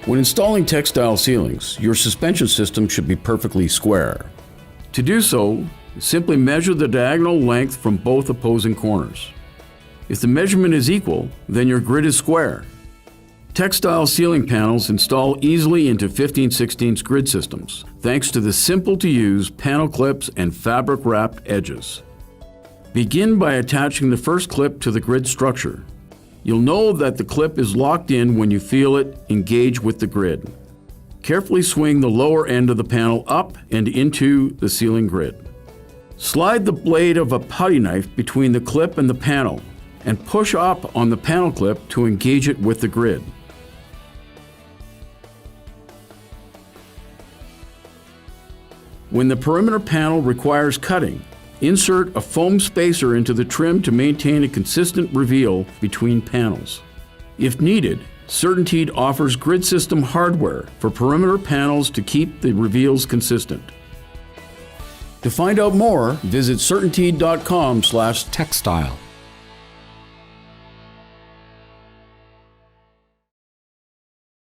When installing TechStyle ceilings, your suspension system should be perfectly square. To do so, simply measure the diagonal length from both opposing corners. If the measurement is equal, then your grid is square. TechStyle ceiling panels install easily into 15/16 grid systems, thanks to the simple-to-use panel clips and fabric-wrapped edges. Begin by attaching the first clip to the grid structure. You'll know that the clip is locked in when you feel it engage with the grid. Carefully swing the lower end of the panel up and into the ceiling grid. Slide the blade of a putty knife between the clip and the panel and push up on the panel clip to engage it with the grid. When the perimeter panel requires cutting, insert a foam spacer into the trim to maintain a consistent reveal between panels. If needed, CertainTeed offers grid system hardware for perimeter panels to keep the reveals consistent. To find out more, visit CertainTeed.com/TechStyle.